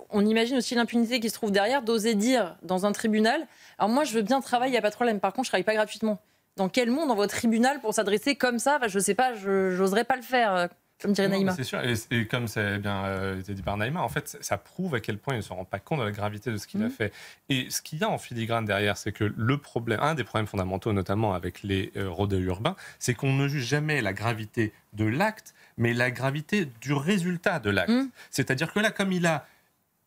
On imagine aussi l'impunité qui se trouve derrière, d'oser dire dans un tribunal. Alors moi, je veux bien travailler, il n'y a pas de problème. Par contre, je ne travaille pas gratuitement. Dans quel monde on va au tribunal pour s'adresser comme ça? Je ne sais pas, je n'oserais pas le faire, comme dirait Non, Naïma. c'est sûr, et comme ça a bien été dit par Naïma, en fait, ça prouve à quel point il ne se rend pas compte de la gravité de ce qu'il a fait. Et ce qu'il y a en filigrane derrière, c'est que le problème, un des problèmes fondamentaux, notamment avec les rodéos urbains, c'est qu'on ne juge jamais la gravité de l'acte, mais la gravité du résultat de l'acte. C'est-à-dire que là, comme il a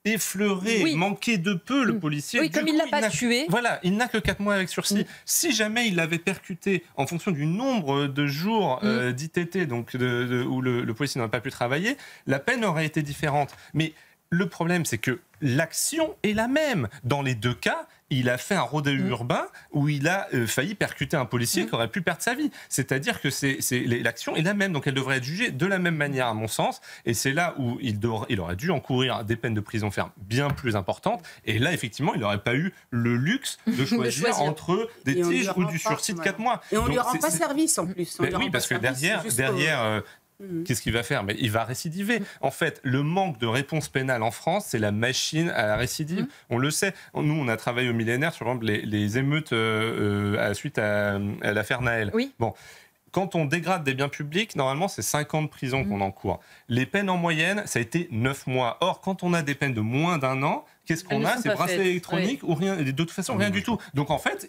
effleuré, manqué de peu le policier. Oui, comme il ne l'a pas tué. Voilà, il n'a que 4 mois avec sursis. Si jamais il l'avait percuté en fonction du nombre de jours d'ITT, donc où le policier n'aurait pas pu travailler, la peine aurait été différente. Mais le problème, c'est que l'action est la même. Dans les deux cas, il a fait un rodéo urbain où il a failli percuter un policier qui aurait pu perdre sa vie. C'est-à-dire que l'action est la même, donc elle devrait être jugée de la même manière, à mon sens. Et c'est là où il aurait dû encourir des peines de prison ferme bien plus importantes. Et là, effectivement, il n'aurait pas eu le luxe de choisir entre des tiges ou du sursis de 4 mois. Et on ne lui rend pas service en plus. Oui, parce que derrière qu'est-ce qu'il va faire? Mais il va récidiver. En fait, le manque de réponse pénale en France, c'est la machine à la récidive. On le sait. Nous, on a travaillé au millénaire sur les émeutes suite à l'affaire Naël. Oui. Bon. Quand on dégrade des biens publics, normalement, c'est 5 ans de prison qu'on encourt. Les peines en moyenne, ça a été 9 mois. Or, quand on a des peines de moins d'1 an, qu'est-ce qu'on a? C'est bracelet électronique ou rien. De toute façon, rien du tout. Donc, en fait,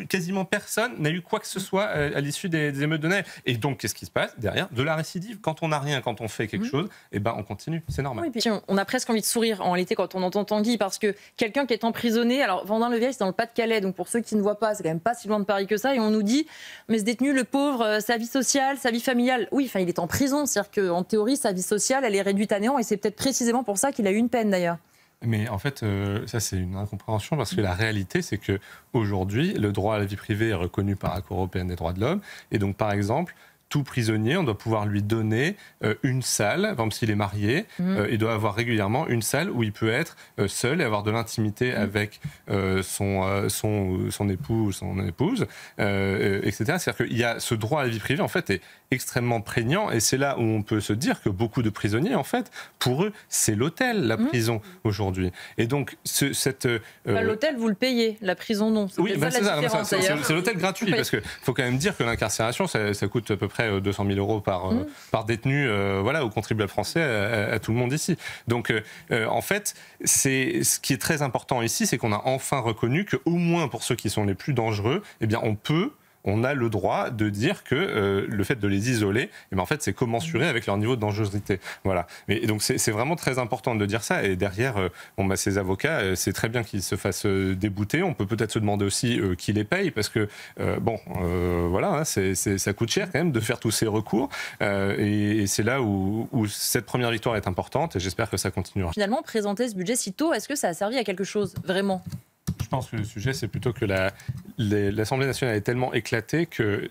quasiment personne n'a eu quoi que ce soit à l'issue des émeutes de Naël. Et donc, qu'est-ce qui se passe derrière? De la récidive. Quand on n'a rien, quand on fait quelque chose, eh ben, on continue. C'est normal. Oui, puis on a presque envie de sourire en réalité quand on entend Tanguy, parce que quelqu'un qui est emprisonné, alors Vendin-le-Vieil, c'est dans le Pas-de-Calais, donc pour ceux qui ne voient pas, c'est quand même pas si loin de Paris que ça, et on nous dit, mais ce détenu, le pauvre, sa vie sociale, sa vie familiale, oui, enfin, il est en prison, c'est-à-dire qu'en théorie, sa vie sociale, elle est réduite à néant, et c'est peut-être précisément pour ça qu'il a eu une peine d'ailleurs. Mais en fait, ça c'est une incompréhension parce que la réalité, c'est que aujourd'hui, le droit à la vie privée est reconnu par la Cour européenne des droits de l'homme. Et donc, par exemple, tout prisonnier, on doit pouvoir lui donner une salle, par exemple s'il est marié, il doit avoir régulièrement une salle où il peut être seul et avoir de l'intimité avec son époux ou son épouse, etc. C'est-à-dire qu'il y a ce droit à la vie privée, en fait, est extrêmement prégnant, et c'est là où on peut se dire que beaucoup de prisonniers, en fait, pour eux, c'est l'hôtel, la prison, aujourd'hui. Et donc, l'hôtel, vous le payez, la prison, non. Oui, c'est l'hôtel gratuit, parce qu'il faut quand même dire que l'incarcération, ça coûte à peu près 200 000 euros par détenu, au contribuable français, à tout le monde ici. Donc, en fait, ce qui est très important ici, c'est qu'on a enfin reconnu qu'au moins pour ceux qui sont les plus dangereux, eh bien, on a le droit de dire que le fait de les isoler, en fait, c'est commensuré avec leur niveau de dangerosité. Voilà. Et donc, c'est vraiment très important de dire ça. Et derrière, ces avocats, c'est très bien qu'ils se fassent débouter. On peut peut-être se demander aussi qui les paye, parce que, ça coûte cher quand même de faire tous ces recours. Et c'est là où cette première victoire est importante, et j'espère que ça continuera. Finalement, présenter ce budget si tôt, est-ce que ça a servi à quelque chose, vraiment ? Je pense que le sujet, c'est plutôt que l'Assemblée nationale est tellement éclatée que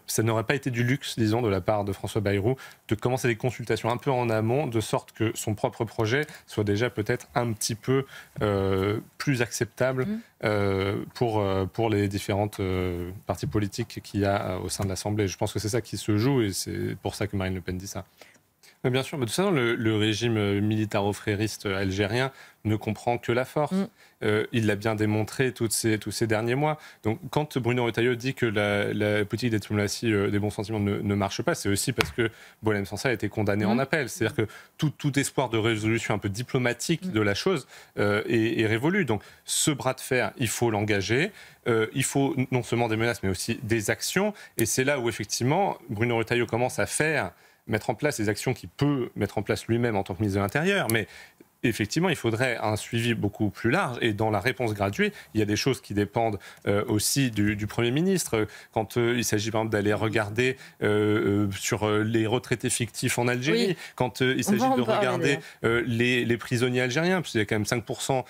ça n'aurait pas été du luxe, disons, de la part de François Bayrou, de commencer des consultations un peu en amont, de sorte que son propre projet soit déjà peut-être un petit peu plus acceptable pour les différentes partis politiques qu'il y a au sein de l'Assemblée. Je pense que c'est ça qui se joue, et c'est pour ça que Marine Le Pen dit ça. Mais bien sûr, mais de toute façon, le régime militaro-frériste algérien ne comprend que la force. Il l'a bien démontré tous ces derniers mois. Donc, quand Bruno Retailleau dit que la politique des diplomaties des bons sentiments ne marche pas, c'est aussi parce que Boualem Sansal a été condamné en appel. C'est-à-dire que tout espoir de résolution un peu diplomatique de la chose est révolu. Donc, ce bras de fer, il faut l'engager. Il faut non seulement des menaces, mais aussi des actions. Et c'est là où, effectivement, Bruno Retailleau commence à mettre en place les actions qu'il peut mettre en place lui-même en tant que ministre de l'Intérieur. Mais effectivement, il faudrait un suivi beaucoup plus large. Et dans la réponse graduée, il y a des choses qui dépendent aussi du Premier ministre. Quand il s'agit, par exemple, d'aller regarder sur les retraités fictifs en Algérie, quand il s'agit de regarder les prisonniers algériens, puisqu'il y a quand même 5%,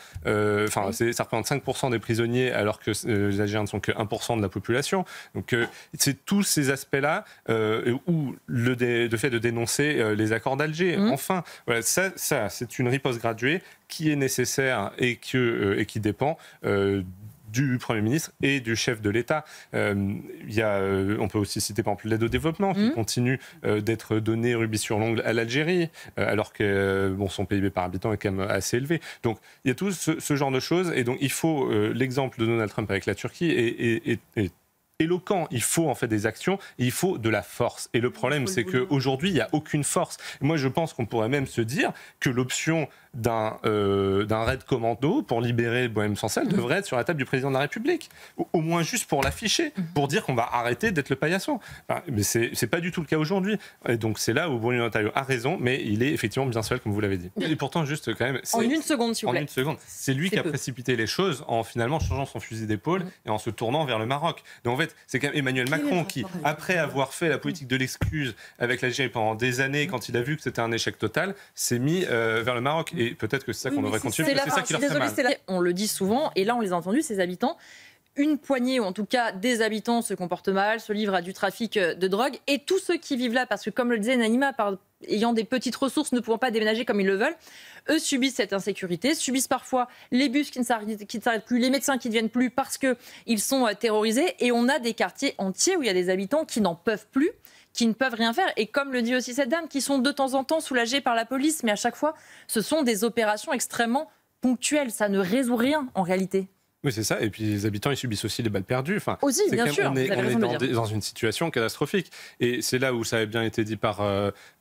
ça représente 5% des prisonniers, alors que les Algériens ne sont que 1% de la population. Donc, c'est tous ces aspects-là où le fait de dénoncer les accords d'Alger. Enfin, voilà, ça c'est une riposte graduée qui est nécessaire et qui dépend du Premier ministre et du chef de l'État. On peut aussi citer par exemple l'aide au développement qui continue d'être donnée rubis sur l'ongle à l'Algérie, alors que son PIB par habitant est quand même assez élevé. Donc il y a tout ce genre de choses, et donc il faut l'exemple de Donald Trump avec la Turquie est éloquent. Il faut en fait des actions, et il faut de la force. Et le problème, c'est qu'aujourd'hui, il n'y a aucune force. Moi, je pense qu'on pourrait même se dire que l'option d'un raid commando pour libérer Boualem Sansal devrait être sur la table du président de la République. Au moins juste pour l'afficher, pour dire qu'on va arrêter d'être le paillasson. Enfin, mais c'est pas du tout le cas aujourd'hui. Et donc c'est là où Bruno Retailleau a raison, mais il est effectivement bien seul, comme vous l'avez dit. Et pourtant, juste quand même... En une seconde, s'il vous plaît. En une seconde. C'est lui qui a précipité les choses en finalement changeant son fusil d'épaule et en se tournant vers le Maroc. Donc en fait, c'est quand même Emmanuel Macron qui, après avoir fait la politique de l'excuse avec l'Algérie pendant des années, quand il a vu que c'était un échec total, s'est mis vers le Maroc. Et peut-être que c'est ça qu'on devrait continuer, parce que c'est ça qui leur fait mal. On le dit souvent, et là on les a entendus, ces habitants. Une poignée, ou en tout cas des habitants, se comportent mal, se livrent à du trafic de drogue. Et tous ceux qui vivent là, parce que comme le disait Naïma, ayant des petites ressources, ne pouvant pas déménager comme ils le veulent, eux subissent cette insécurité, subissent parfois les bus qui ne s'arrêtent plus, les médecins qui ne viennent plus parce qu'ils sont terrorisés. Et on a des quartiers entiers où il y a des habitants qui n'en peuvent plus, qui ne peuvent rien faire. Et comme le dit aussi cette dame, qui sont de temps en temps soulagés par la police, mais à chaque fois, ce sont des opérations extrêmement ponctuelles. Ça ne résout rien, en réalité. Oui, c'est ça. Et puis les habitants, ils subissent aussi les balles perdues. Enfin, aussi, bien sûr. On est dans une situation catastrophique. Et c'est là où ça a bien été dit par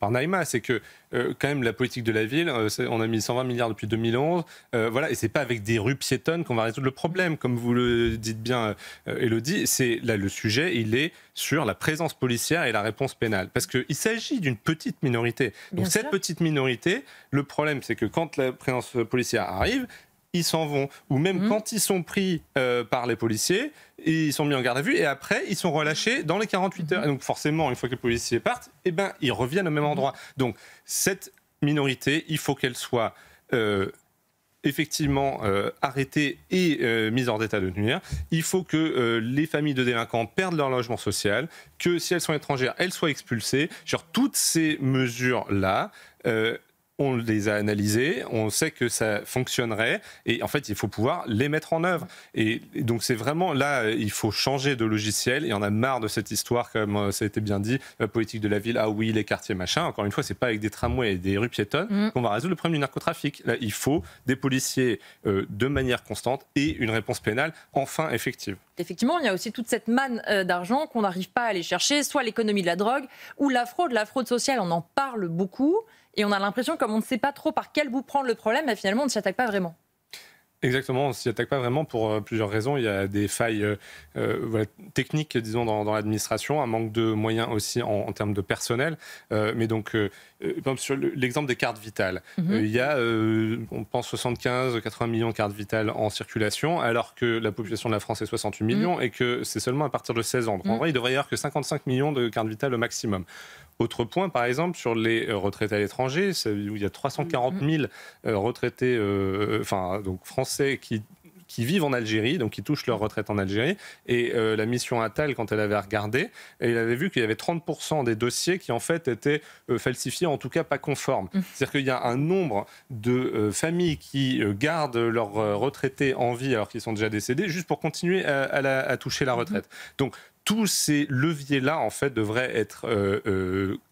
Naïma, c'est que quand même la politique de la ville, on a mis 120 milliards depuis 2011. Voilà, et c'est pas avec des rues piétonnes qu'on va résoudre le problème, comme vous le dites bien, Élodie. C'est là le sujet, il est sur la présence policière et la réponse pénale, parce qu'il s'agit d'une petite minorité. Donc cette petite minorité, le problème, c'est que quand la présence policière arrive, ils s'en vont. Ou même quand ils sont pris par les policiers, ils sont mis en garde à vue et après, ils sont relâchés dans les 48 heures. Et donc forcément, une fois que les policiers partent, ils reviennent au même endroit. Donc cette minorité, il faut qu'elle soit effectivement arrêtée et mise hors d'état de nuire. Il faut que les familles de délinquants perdent leur logement social, que si elles sont étrangères, elles soient expulsées. Genre, toutes ces mesures-là... on les a analysées, on sait que ça fonctionnerait, et en fait, il faut pouvoir les mettre en œuvre. Et donc, c'est vraiment là, il faut changer de logiciel, et on a marre de cette histoire, comme ça a été bien dit, la politique de la ville, ah oui, les quartiers, machin. Encore une fois, c'est pas avec des tramways et des rues piétonnes qu'on va résoudre le problème du narcotrafic. Là, il faut des policiers de manière constante et une réponse pénale enfin effective. Effectivement, il y a aussi toute cette manne d'argent qu'on n'arrive pas à aller chercher, soit l'économie de la drogue ou la fraude sociale, on en parle beaucoup. Et on a l'impression, comme on ne sait pas trop par quel bout prendre le problème, bah finalement, on ne s'y attaque pas vraiment. Exactement, on ne s'y attaque pas vraiment pour plusieurs raisons. Il y a des failles techniques, disons, dans l'administration, un manque de moyens aussi en termes de personnel. Mais donc, par exemple, sur l'exemple des cartes vitales, il y a, on pense, 75-80 millions de cartes vitales en circulation, alors que la population de la France est 68 millions et que c'est seulement à partir de 16 ans. Donc, en vrai, il devrait y avoir que 55 millions de cartes vitales au maximum. Autre point, par exemple, sur les retraités à l'étranger, où il y a 340 000 retraités donc français qui vivent en Algérie, donc qui touchent leur retraite en Algérie. Et la mission Attal, quand elle avait regardé, elle avait vu qu'il y avait 30% des dossiers qui, en fait, étaient falsifiés, en tout cas pas conformes. C'est-à-dire qu'il y a un nombre de familles qui gardent leurs retraités en vie alors qu'ils sont déjà décédés, juste pour continuer à toucher la retraite. Donc, tous ces leviers-là, en fait, devraient être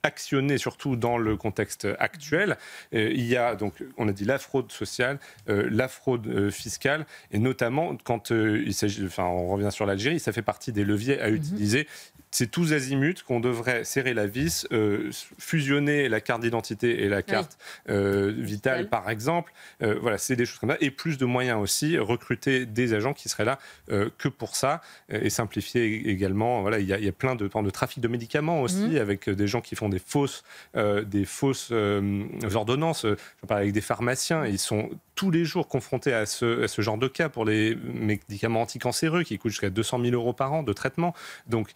actionnés, surtout dans le contexte actuel. Il y a, donc, on a dit la fraude sociale, la fraude fiscale, et notamment quand il s'agit, on revient sur l'Algérie, ça fait partie des leviers à utiliser. C'est tous azimuts qu'on devrait serrer la vis, fusionner la carte d'identité et la carte vitale, par exemple. Voilà, c'est des choses comme ça. Et plus de moyens aussi, recruter des agents qui seraient là que pour ça, et simplifier également. Voilà, il y a plein de trafic de médicaments aussi, avec des gens qui font des fausses ordonnances. Je parle avec des pharmaciens, ils sont tous les jours confrontés à ce genre de cas pour les médicaments anticancéreux qui coûtent jusqu'à 200 000 € par an de traitement. Donc,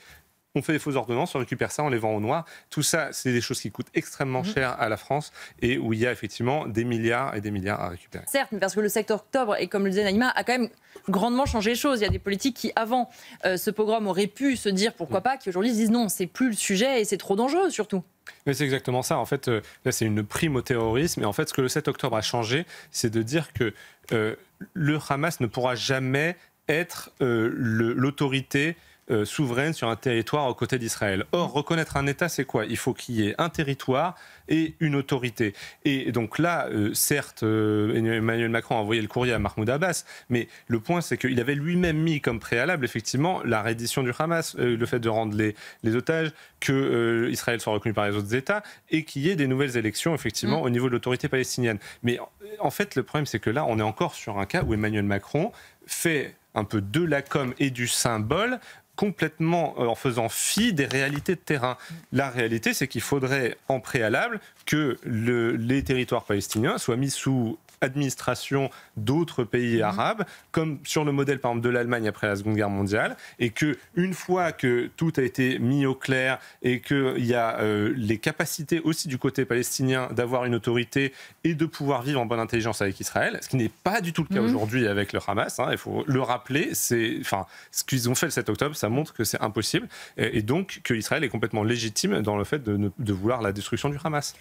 on fait des fausses ordonnances, on récupère ça, on les vend au noir. Tout ça, c'est des choses qui coûtent extrêmement cher à la France et où il y a effectivement des milliards et des milliards à récupérer. Certes, mais parce que le secteur octobre, et comme le disait Naïma, a quand même grandement changé les choses. Il y a des politiques qui, avant ce pogrom, auraient pu se dire pourquoi pas, qui aujourd'hui se disent non, c'est plus le sujet et c'est trop dangereux surtout. Mais c'est exactement ça. En fait, là, c'est une prime au terrorisme. Et en fait, ce que le 7 octobre a changé, c'est de dire que le Hamas ne pourra jamais être l'autorité souveraine sur un territoire aux côtés d'Israël. Or, reconnaître un État, c'est quoi? Il faut qu'il y ait un territoire et une autorité. Et donc là, certes, Emmanuel Macron a envoyé le courrier à Mahmoud Abbas, mais le point, c'est qu'il avait lui-même mis comme préalable, effectivement, la reddition du Hamas, le fait de rendre les otages, que Israël soit reconnu par les autres États, et qu'il y ait des nouvelles élections, effectivement, au niveau de l'autorité palestinienne. Mais en fait, le problème, c'est que là, on est encore sur un cas où Emmanuel Macron fait un peu de la com et du symbole, complètement en faisant fi des réalités de terrain. La réalité, c'est qu'il faudrait en préalable que les territoires palestiniens soient mis sous administration d'autres pays arabes, comme sur le modèle par exemple de l'Allemagne après la Seconde Guerre mondiale, et que une fois que tout a été mis au clair et qu'il y a les capacités aussi du côté palestinien d'avoir une autorité et de pouvoir vivre en bonne intelligence avec Israël, ce qui n'est pas du tout le cas aujourd'hui avec le Hamas, il faut le rappeler, ce qu'ils ont fait le 7 octobre, ça montre que c'est impossible, et donc que Israël est complètement légitime dans le fait de vouloir la destruction du Hamas.